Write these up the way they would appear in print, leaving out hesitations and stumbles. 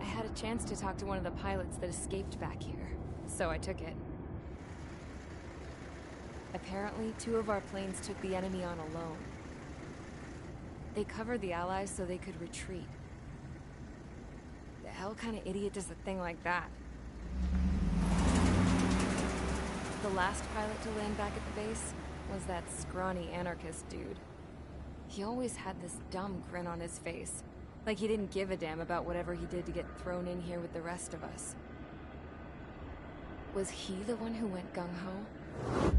I had a chance to talk to one of the pilots that escaped back here, so I took it. Apparently, 2 of our planes took the enemy on alone. They covered the Allies so they could retreat. The hell kind of idiot does a thing like that? The last pilot to land back at the base was that scrawny anarchist dude. He always had this dumb grin on his face, like he didn't give a damn about whatever he did to get thrown in here with the rest of us. Was he the one who went gung-ho?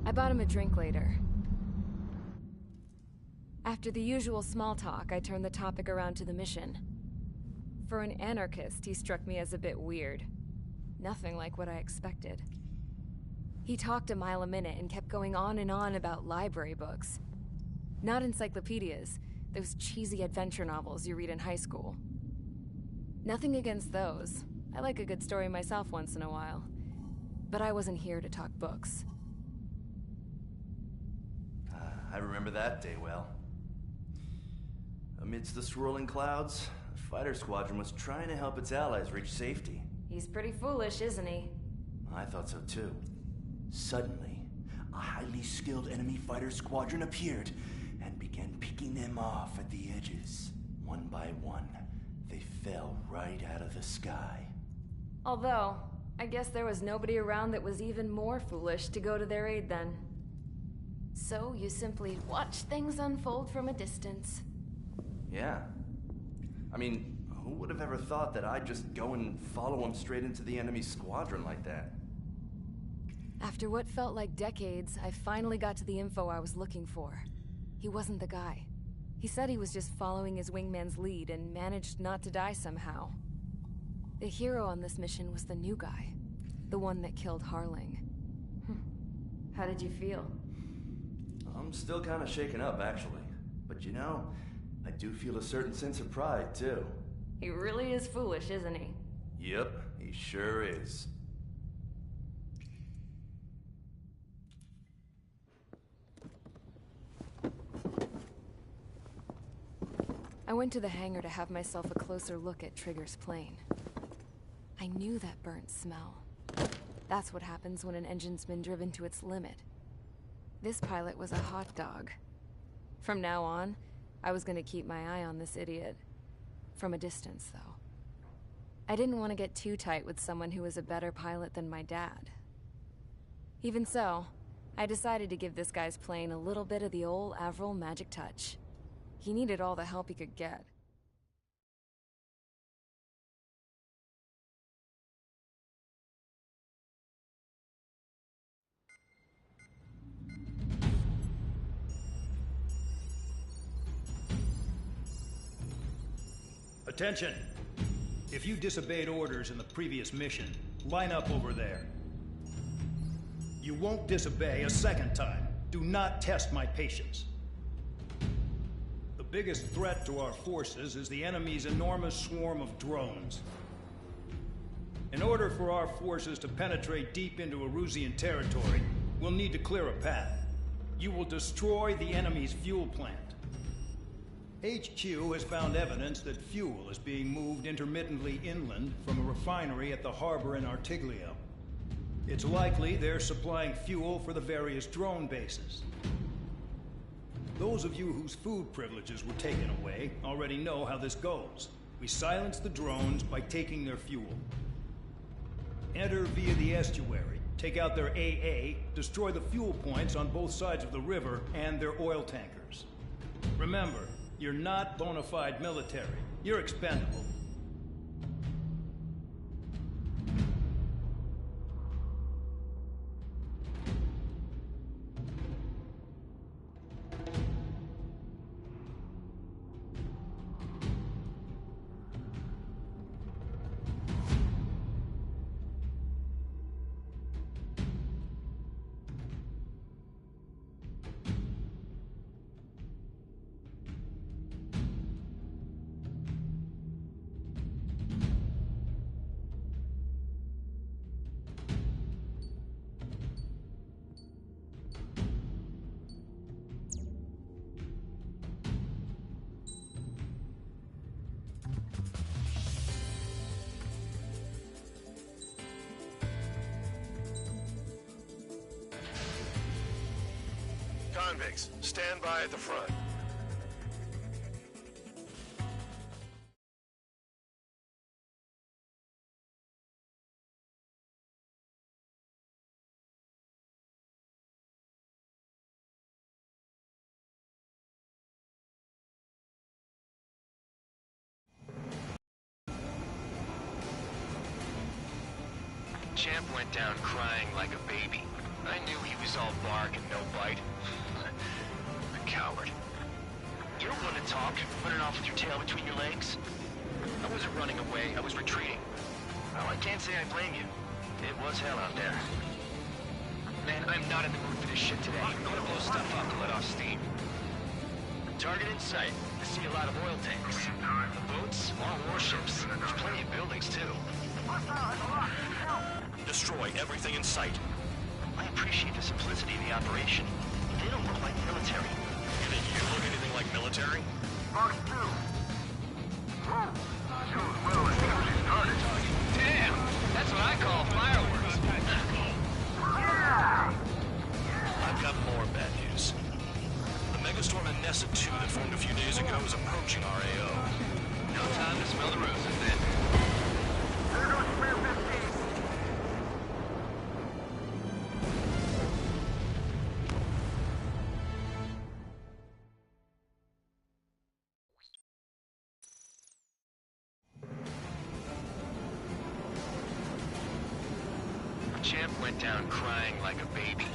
I bought him a drink later. After the usual small talk, I turned the topic around to the mission. For an anarchist, he struck me as a bit weird. Nothing like what I expected. He talked a mile a minute and kept going on and on about library books. Not encyclopedias, those cheesy adventure novels you read in high school. Nothing against those. I like a good story myself once in a while. But I wasn't here to talk books. I remember that day well. Amidst the swirling clouds, the fighter squadron was trying to help its allies reach safety. He's pretty foolish, isn't he? I thought so too. Suddenly, a highly skilled enemy fighter squadron appeared and began picking them off at the edges. One by one, they fell right out of the sky. Although, I guess there was nobody around that was even more foolish to go to their aid then. So you simply watch things unfold from a distance. Yeah. I mean, who would have ever thought that I'd just go and follow him straight into the enemy squadron like that? After what felt like decades, I finally got to the info I was looking for. He wasn't the guy. He said he was just following his wingman's lead and managed not to die somehow. The hero on this mission was the new guy. The one that killed Harling. How did you feel? I'm still kind of shaken up, actually. But you know, I do feel a certain sense of pride, too. He really is foolish, isn't he? Yep, he sure is. I went to the hangar to have myself a closer look at Trigger's plane. I knew that burnt smell. That's what happens when an engine's been driven to its limit. This pilot was a hot dog. From now on, I was gonna keep my eye on this idiot. From a distance, though. I didn't want to get too tight with someone who was a better pilot than my dad. Even so, I decided to give this guy's plane a little bit of the old Avril magic touch. He needed all the help he could get. Attention! If you disobeyed orders in the previous mission, line up over there. You won't disobey a second time. Do not test my patience. The biggest threat to our forces is the enemy's enormous swarm of drones. In order for our forces to penetrate deep into Erusian territory, we'll need to clear a path. You will destroy the enemy's fuel plant. HQ has found evidence that fuel is being moved intermittently inland from a refinery at the harbor in Artiglio. It's likely they're supplying fuel for the various drone bases. Those of you whose food privileges were taken away already know how this goes. We silence the drones by taking their fuel. Enter via the estuary, take out their AA, destroy the fuel points on both sides of the river and their oil tankers. Remember, you're not bona fide military. You're expendable. convicts. Stand by at the front. Champ went down crying like a baby. I knew he was all bark and no bite. A coward. You don't want to talk, running off with your tail between your legs. I wasn't running away, I was retreating. Well, I can't say I blame you. It was hell out there. Man, I'm not in the mood for this shit today. I'm gonna blow stuff up to let off steam. Target in sight. I see a lot of oil tanks. The boats, all warships. There's plenty of buildings, too. Destroy everything in sight. I appreciate the simplicity of the operation. They don't look like military. You think you look anything like military? Damn! That's what I call fireworks. I've got more bad news. The megastorm in Nessa 2 that formed a few days ago is approaching our AO. No time to smell the roses, then. There goes Spear 15. Champ went down crying like a baby.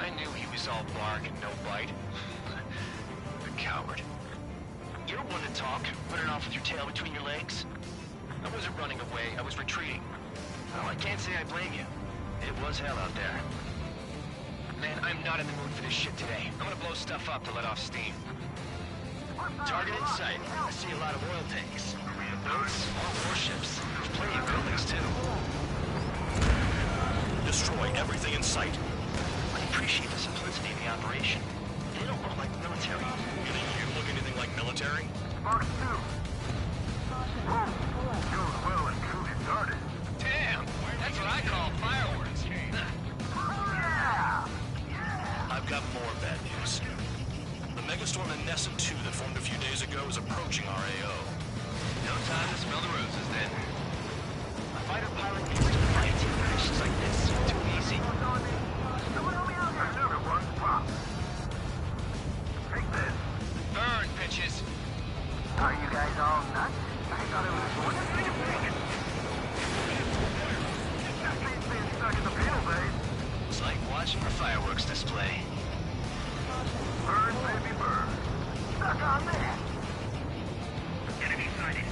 I knew he was all bark and no bite. A coward. You don't want to talk, running off with your tail between your legs. I wasn't running away, I was retreating. Well, I can't say I blame you. It was hell out there. Man, I'm not in the mood for this shit today. I'm gonna blow stuff up to let off steam. Target in sight. I see a lot of oil tanks. Boats, all warships. There's plenty of buildings, too. Destroy everything in sight. I appreciate the simplicity of the operation. They don't look like military. You think you look anything like military? Box 2. Goes well and truly started. Damn! That's what I call fireworks. I've got more bad news. The megastorm in Nessa 2 that formed a few days ago is approaching our AO. No time to smell the roses, then. A fighter pilot needs to fight in conditions like this. Too easy. Take this. Burn, bitches! Are you guys all nuts? I thought it was one of you. Just being stuck in the field, babe. It's like watching a fireworks display. Burn, baby, burn. Stuck on that. Enemy sighted.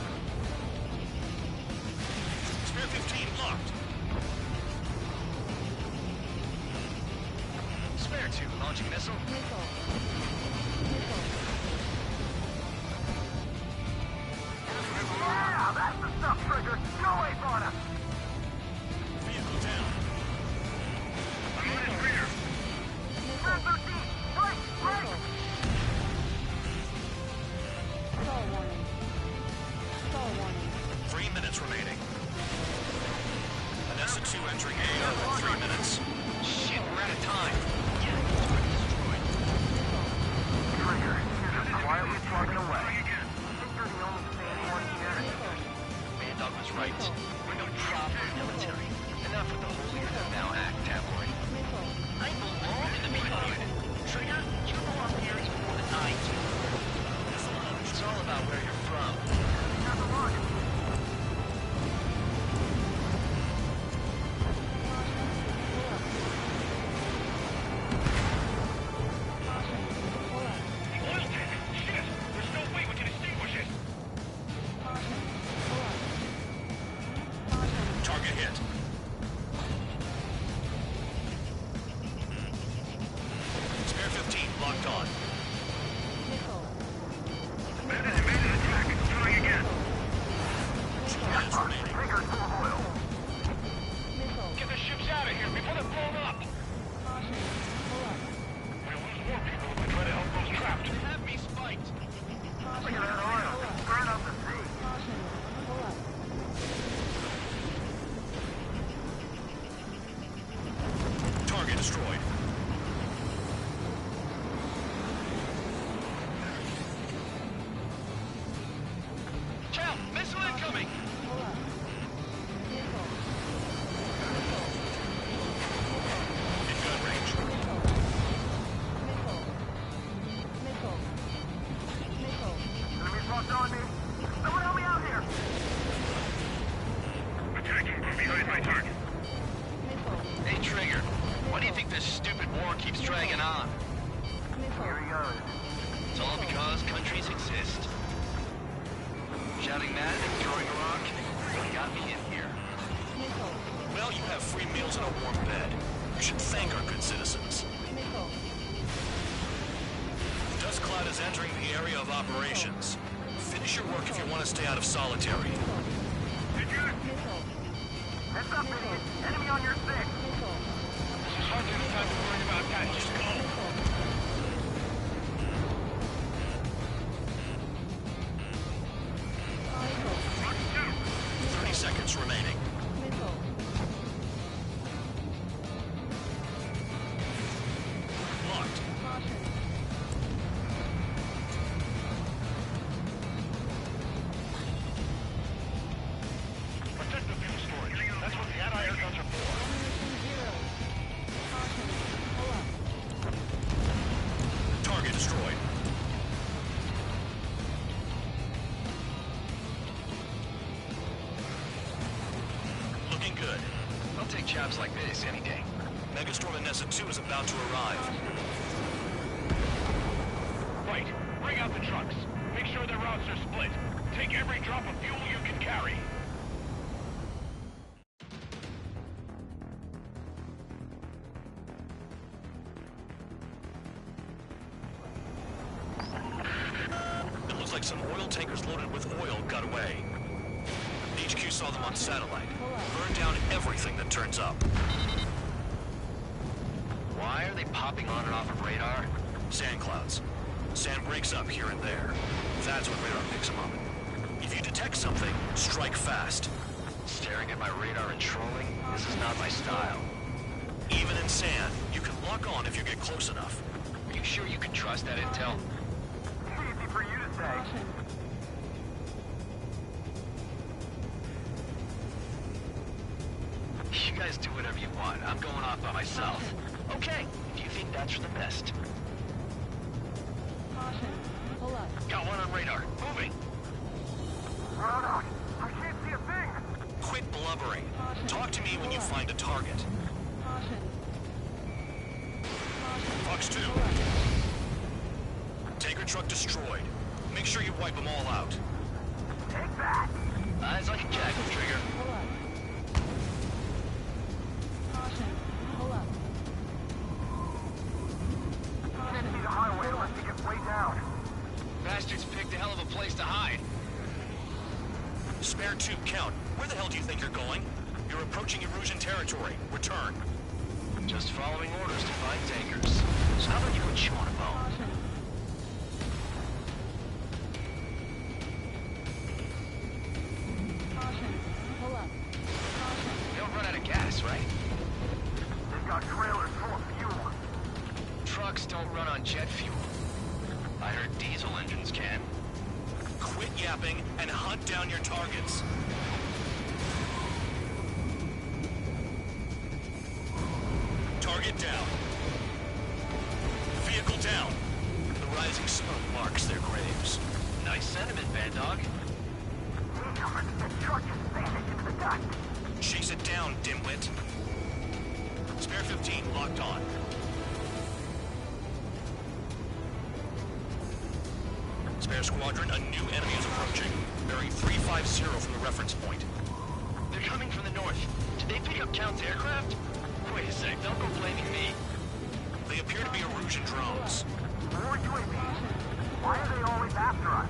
Spear 15 locked. Spare 2 launching missile. Yeah, that's the stuff, Trigger. Go away, Fauna. Vehicle down. I'm on his rear. Spear 13. Break, break. Stall warning. Stall warning. 3 minutes remaining. Nessa 2 entering AO in 3 minutes. Shit, we're out of time. Trigger, you're just quietly plugging away. I think you're the only sane one here. Man, Doug was right. We're no proper military. Enough with the holier than thou act, tabloid. I belong in the people unit. Trigger, you belong here even more than I do. It's all about where you're from. Got the look. Target hit. Spare 15 locked on. Bandits made an attack. Trying again. 2 minutes remaining. Trigger full oil. Get the ships out of here before they're blown up! We'll lose more people if we try to help those trapped. Have me spiked! Look at that oil. Burn up the sea. Target destroyed. my target. Missile. Hey, Trigger. Why do you think this stupid war keeps dragging on? Here he goes. It's all because countries exist. Shouting mad and throwing a rock got me in here. Missile. Well, you have free meals and a warm bed. You should thank our good citizens. Missile. Dust Cloud is entering the area of operations. Finish your work if you want to stay out of solitary. Missile. Heads up, idiot. Enemy on your six. Missile. This is hardly the time to worry about that. Just go. Missile. 30 seconds remaining. Missile. Locked. Caution. Protect the fuel storage. That's what the anti-air guns are for. Ammunition 0. Caution. Pull up. Target destroyed. Looking good. I'll take jobs like this any day. Megastorm and Nessa 2 is about to arrive. Right. Bring out the trucks. Make sure their routes are split. Take every drop of fuel you can carry. It looks like some oil tankers loaded with oil got away. HQ saw them on satellite. Burn down everything that turns up. Why are they popping on and off of radar? Sand clouds. Sand breaks up here and there. That's when radar picks them up. If you detect something, strike fast. Staring at my radar and trolling? This is not my style. Even in sand, you can lock on if you get close enough. Are you sure you can trust that intel? Easy for you to say. Caution. You guys do whatever you want. I'm going off by myself. Okay, if you think that's for the best. Caution. Pull up. Got one on radar. Moving. Run out. I can't see a thing. Quit blubbering. Talk to me when you find a target. Caution. Fox 2. Pull up. Tanker truck destroyed. Make sure you wipe them all out. Take that. Eyes like a jackal, Trigger. Pull up. Caution. Pull up. Can't see the highway unless he gets way down. Bastards picked a hell of a place to hide. Spare 2, count. Where the hell do you think you're going? You're approaching Erusian territory. Return. Just following orders to find tankers. So how about you and chew on a bone? Caution. Caution. Pull up. Caution. You don't run out of gas, right? They've got trailers full of fuel. Trucks don't run on jet fuel. I heard diesel engines can. Quit yapping and hunt down your targets. Target down. Vehicle down. The rising smoke marks their graves. Nice sentiment, Bad Dog. Damn, the truck is vanished into the dust. Chase it down, dimwit. Spare 15, locked on. Spare squadron, a new enemy is approaching. Bearing 350 from the reference point. They're coming from the north. Did they pick up Count's aircraft? Wait a sec, don't go blaming me. They appear to be Erusian drones. More UAVs. Why are they always after us?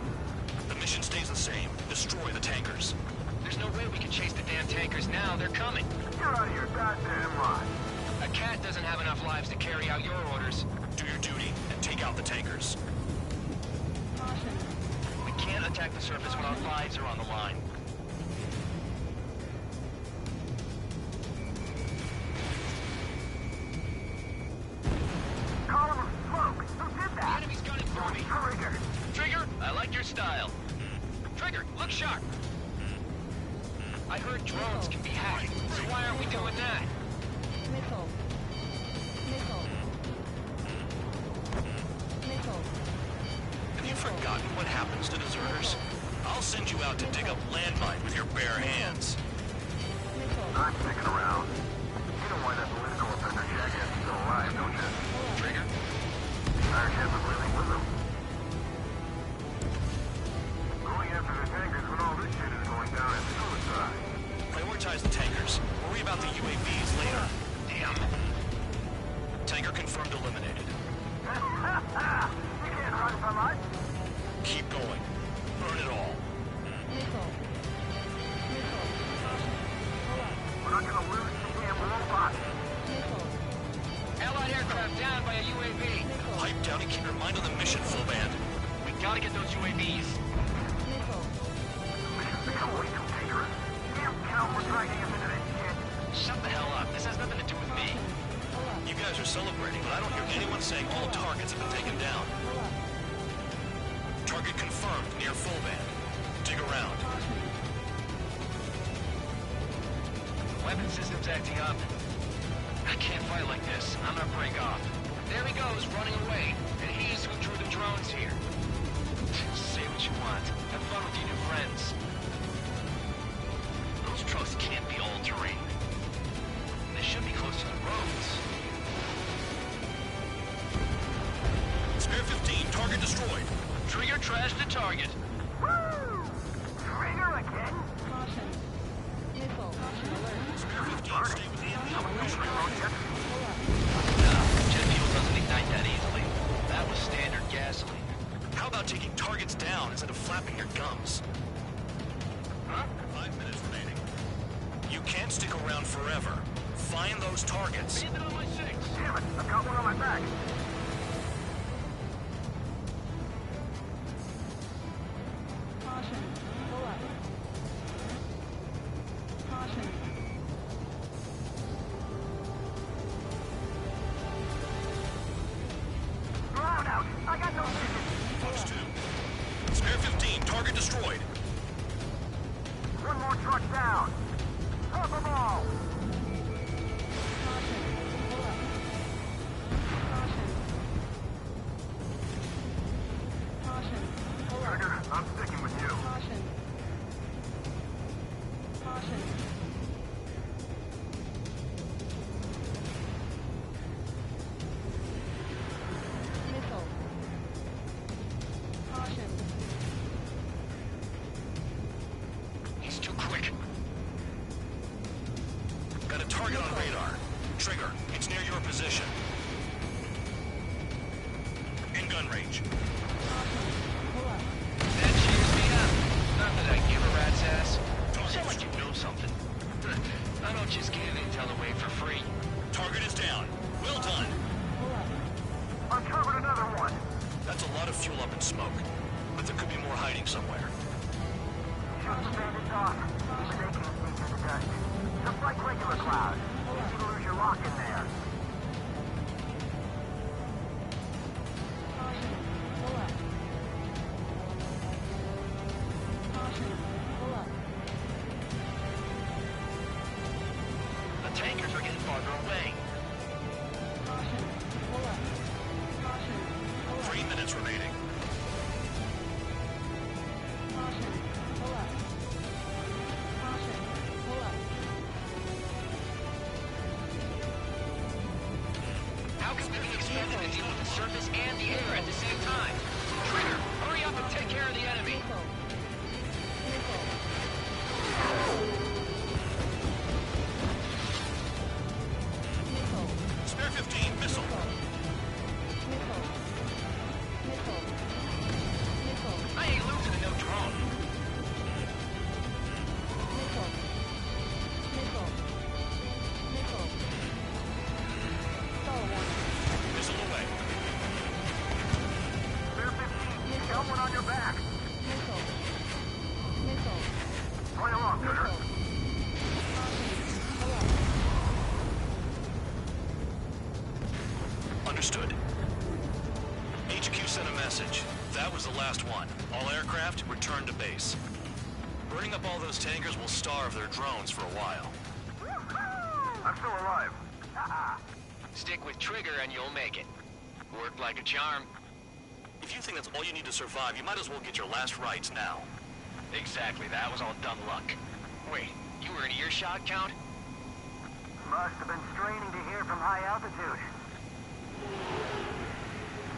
The mission stays the same. Destroy the tankers. There's no way we can chase the damn tankers now. They're coming. You're out of your goddamn mind. A cat doesn't have enough lives to carry out your orders. Do your duty and take out the tankers. Caution. We can't attack the surface when our lives are on the line. Column of smoke. Who did The that? enemy's gunning for me. Trigger. Trigger, I like your style. Trigger, look sharp. I heard drones can be hacked, so why aren't we doing that? Missile. Missile. Missile. Have you forgotten what happens to deserters? I'll send you out to dig up landmine with your bare hands. Missile. I'm sticking around. You know why that political offender jackass is still alive, don't you? Trigger? Higher chance of living with him. Going after the tankers when all this shit is going down is suicide. Prioritize the tankers. Worry about the UAVs later. Damn. Tanker confirmed eliminated. You can't run from us. Keep going. Burn it all. Missile. Missile. Caution. Pull up. We're not gonna lose the damn robot. Missile. Allied aircraft down by a UAV. Missile. Pipe down and keep your mind on the mission, full band. We gotta get those UAVs. Missile. Mission's become way too dangerous. Damn town, we're dragging us into this shit. Shut the hell up. This has nothing to do with me. Pull up. You guys are celebrating, but I don't hear anyone saying all targets have been taken down. Pull up. Target confirmed near full band. Dig around. Caution. Weapon system's acting up. I can't fight like this. I'm gonna break off. There he goes, running away. And he's who drew the drones here. Say what you want. Have fun with your new friends. Those trucks can't be all-terrain. They should be close to the roads. Spare 15, target destroyed. Trigger trashed the target. Woo! Trigger again? Caution. Missile. Caution alert. Spare 15, stay within the operation. Pull up. Jet fuel doesn't ignite that easily. That was standard gasoline. How about taking targets down instead of flapping your gums? Huh? 5 minutes remaining. You can't stick around forever. Find those targets. Landed on my six. Damn it, I've got one on my back. Caution. Pull up. Caution. Ground out. I got no vision. Post 2. Spare 15, target destroyed. One more truck down. Drop them all. Caution. Pull up. Caution. Caution. Pull up. Trigger, I'm sticking with you. Caution. Caution. Missile. Caution. He's too quick. Got a target on radar. Trigger, it's near your position. In gun range. Caution. Pull up. That cheers me up. Not that I give a rat's ass. You sound like you know something. I don't just give intel away for free. Target is down. Well done. Pull up. Uncovered another one. That's a lot of fuel up in smoke. But there could be more hiding somewhere. Shoot the bandits off. Even they can't sneak through the dust. Just like regular clouds. You can lose your lock in there. Caution. Pull up. Caution. Pull up. The tankers are getting farther away. Caution. Pull up. Caution. Pull up. 3 minutes remaining. Caution. Pull up. Caution. Pull up. How can we be expected to deal with the surface and the air at the same time? Trigger, hurry up and take care of the enemy. Missile. Missile. Missile. Spare 15, missile. Missile. Missile. Missile. I ain't losing to no drone. Missile. Missile. Missile. Stall warning. Missile away. Spare 15. You got one on your back. Missile. Missile. Play along, Trigger. Missile. Caution. Pull up. Understood. HQ sent a message. That was the last one. All aircraft, return to base. Burning up all those tankers will starve their drones for a while. I'm still alive. Stick with Trigger and you'll make it. Worked like a charm. If you think that's all you need to survive, you might as well get your last rites now. Exactly, that was all dumb luck. Wait, you were in earshot, Count? Must have been straining to hear from high altitude.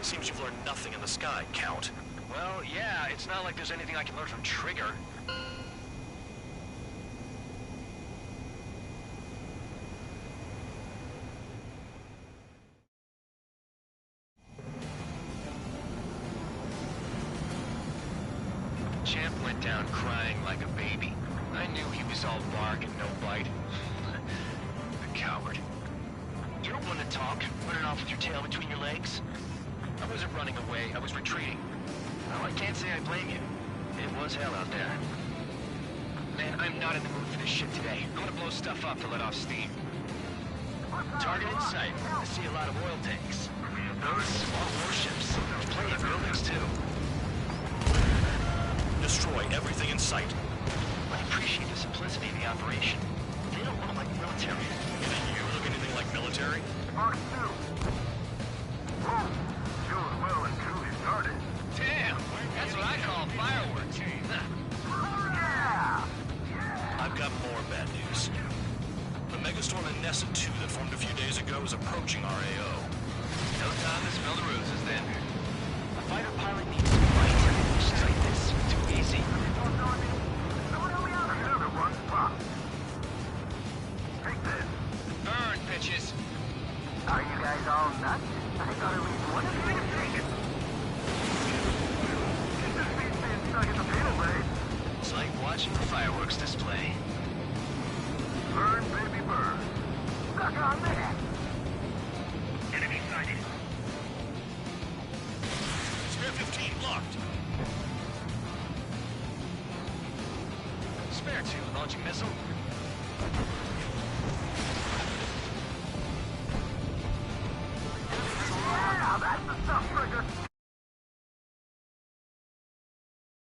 Seems you've learned nothing in the sky, Count. Well, yeah, it's not like there's anything I can learn from Trigger. Champ went down crying like a baby. I knew he was all bark and no bite. A coward. You're one to talk, running off with your tail between your legs. I wasn't running away, I was retreating. Well, I can't say I blame you. It was hell out there. Man, I'm not in the mood for this shit today. I'm gonna blow stuff up to let off steam. Target in sight. I see a lot of oil tanks. Those small warships. There's plenty of buildings, too. Destroy everything in sight. I appreciate the simplicity of the operation. They don't look like military. You think you look anything like military? Mark 2. Whoa. Doing well and truly started. Damn! That's what I call fireworks. Yeah! I've got more bad news. The megastorm in Nessa 2 that formed a few days ago is approaching our AO. No time to smell the roses then. A fighter pilot needs to fight. Just like this. Too easy. Another one pop. Take this. Burn, bitches. Are you guys all nuts? I thought at least one of you was taken. This beats being stuck in the panel blade. It's like watching a fireworks display. Burn, baby, burn. Stuck on that. Enemy sighted. Spare 15 locked. Spare 2 launching missile.